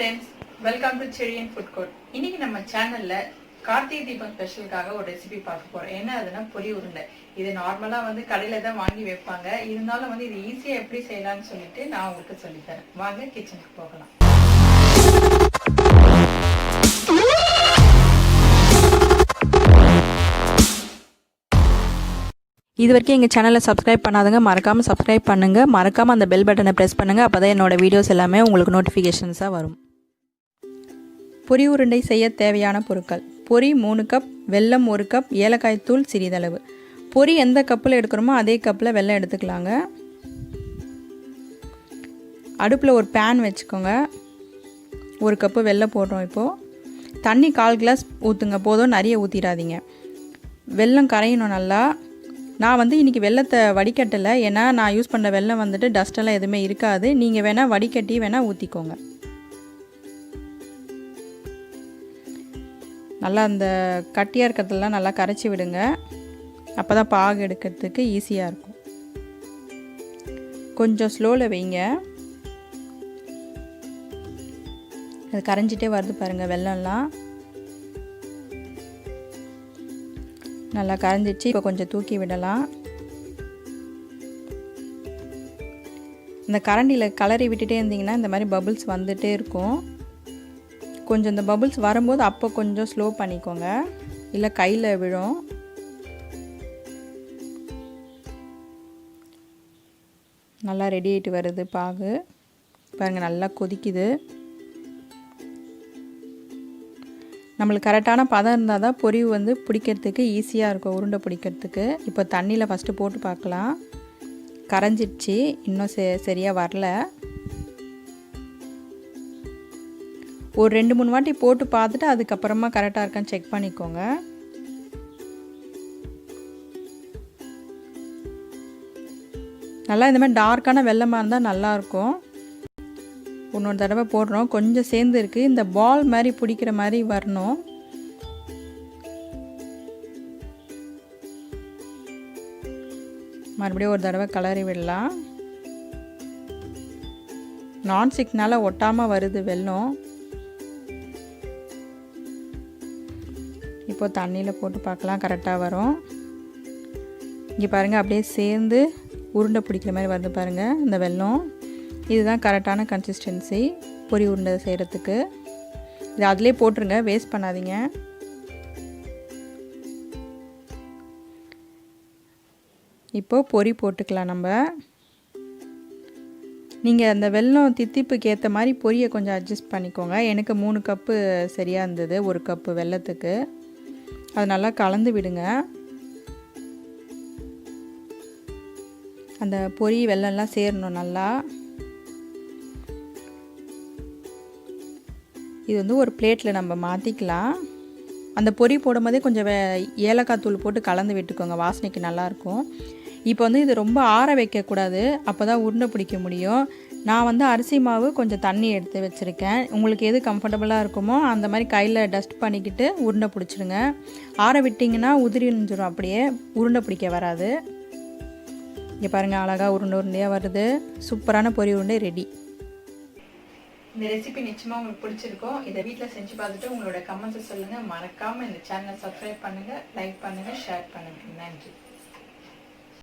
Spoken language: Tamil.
friends, welcome to Cherry and Food Court. இன்னைக்கு நம்ம சேனல்ல கார்த்திகை தீபம் ஸ்பெஷலுக்காக ஒரு ரெசிபி பார்க்க போறோம். என்ன அதுனா பொரி உருண்டை. இது நார்மலா கடையில தான் வாங்கி வைப்பாங்க. இருந்தாலும் இது ஈஸியா எப்படி செய்யலாம்னு சொல்லிட்டு நான் உங்களுக்கு சொல்லி தரேன். வாங்க கிச்சனுக்கு போகலாம். இது வரைக்கும் எங்கள் சேனலை சப்ஸ்கிரைப் பண்ணாதங்க, மறக்காமல் சப்ஸ்கிரைப் பண்ணுங்கள். மறக்காமல் அந்த பெல் பட்டனை ப்ரெஸ் பண்ணுங்கள். அப்போ தான் என்னோடய வீடியோஸ் எல்லாமே உங்களுக்கு நோட்டிஃபிகேஷன்ஸாக வரும். பொரி உருண்டை செய்ய தேவையான பொருட்கள்: பொரி 3 கப், வெல்லம் 1 கப், ஏலக்காய் தூள் சிறிதளவு. பொரி எந்த கப்பில் எடுக்கிறோமோ அதே கப்பில் வெல்லம் எடுத்துக்கலாங்க. அடுப்பில் ஒரு பேன் வச்சுக்கோங்க. 1 கப்பு வெல்லம் போடுறோம். இப்போது தண்ணி 1/4 கிளாஸ் ஊற்றுங்க, போதும், நிறைய ஊற்றிடாதீங்க. வெல்லம் கரையணும் நல்லா. நான் இன்றைக்கி வெல்லத்தை வடிகட்டலை, ஏன்னா நான் யூஸ் பண்ணுற வெல்லம் டஸ்ட்டெல்லாம் எதுவுமே இருக்காது. நீங்கள் வேணால் வடிகட்டி வேணால் ஊற்றிக்கோங்க. நல்லா அந்த கட்டியாக இருக்கிறதெல்லாம் நல்லா கரைச்சி விடுங்க. அப்போ தான் பாகு எடுக்கிறதுக்கு ஈஸியாக இருக்கும். கொஞ்சம் ஸ்லோவில் வைங்க. அது கரைஞ்சிட்டே வருது பாருங்கள் வெல்லம்லாம். நல்லா கரைஞ்சிச்சு. இப்போ கொஞ்சம் தூக்கி விடலாம். இந்த கரண்டியில் கலரி விட்டுட்டே இருந்தீங்கன்னா இந்த மாதிரி பபுள்ஸ் வந்துகிட்டே இருக்கும். கொஞ்சம் இந்த பபுள்ஸ் வரும்போது அப்போ கொஞ்சம் ஸ்லோ பண்ணிக்கோங்க, இல்லை கையில் விழும். நல்லா ரெடி ஆகிட்டு வருது பாகு பாருங்கள். நல்லா கொதிக்குது. நம்மளுக்கு கரெக்டான பதம் இருந்தால் தான் பொரி பிடிக்கிறதுக்கு ஈஸியாக இருக்கும், உருண்டை பிடிக்கிறதுக்கு. இப்போ தண்ணியில் ஃபஸ்ட்டு போட்டு பார்க்கலாம். கரைஞ்சிடுச்சு, இன்னும் சரியாக வரல. ஒரு 2-3 வாட்டி போட்டு பார்த்துட்டு அதுக்கப்புறமா கரெக்டாக இருக்கான்னு செக் பண்ணிக்கோங்க. நல்லா இந்த மாதிரி டார்க்கான வெல்லமாக இருந்தால் நல்லாயிருக்கும். இன்னொரு தடவை போடுறோம். கொஞ்சம் சேர்ந்து இருக்குது. இந்த பால் மாதிரி பிடிக்கிற மாதிரி வரணும். மறுபடியும் ஒரு தடவை கலரி விடலாம். நான்ஸ்டிக்னால ஒட்டாமல் வருது வெல்லம். இப்போ தண்ணியில் போட்டு பார்க்கலாம், கரெக்டாக வரும். இங்கே பாருங்கள், அப்படியே சேர்ந்து உருண்டை பிடிக்கிற மாதிரி வருது பாருங்கள் இந்த வெல்லம். இதுதான் கரெக்டான கன்சிஸ்டன்சி பொரி உருண்டை செய்கிறதுக்கு. இது அதிலே போட்டுருங்க, வேஸ்ட் பண்ணாதீங்க. இப்போது பொரி போட்டுக்கலாம் நம்ம. நீங்கள் அந்த வெல்லம் தித்திப்புக்கு ஏற்ற மாதிரி பொரியை கொஞ்சம் அட்ஜஸ்ட் பண்ணிக்கோங்க. எனக்கு 3 கப்பு சரியாக இருந்தது 1 கப்பு வெல்லத்துக்கு. அது நல்லா கலந்து விடுங்க. அந்த பொரி வெல்லம்லாம் சேரணும் நல்லா. இது ஒரு பிளேட்டில் நம்ம மாற்றிக்கலாம். அந்த பொரி போடும் போதே கொஞ்சம் ஏலக்காய் தூள் போட்டு கலந்து விட்டுக்கோங்க, வாசனைக்கு நல்லாயிருக்கும். இப்போ இது ரொம்ப ஆற வைக்கக்கூடாது, அப்போ தான் உருண்டை பிடிக்க முடியும். நான் அரிசி மாவு கொஞ்சம் தண்ணி எடுத்து வச்சுருக்கேன். உங்களுக்கு எது கம்ஃபர்டபுளாக இருக்குமோ அந்த மாதிரி கையில் டஸ்ட் பண்ணிக்கிட்டு உருண்டை பிடிச்சிருங்க. ஆற விட்டிங்கன்னா உதிரிஞ்சிடும், அப்படியே உருண்டை பிடிக்க வராது. இங்கே பாருங்கள், அழகாக உருண்டை உருண்டையாக வருது. சூப்பரான பொரி உருண்டை ரெடி. இந்த ரெசிபி நிச்சயமாக உங்களுக்கு பிடிச்சிருக்கும். இதை வீட்டில் செஞ்சு பார்த்துட்டு உங்களோட கமெண்ட்ஸை சொல்லுங்கள். மறக்காமல் இந்த சேனலை சப்ஸ்கிரைப் பண்ணுங்கள், லைக் பண்ணுங்கள், ஷேர் பண்ணுங்கள். நன்றி.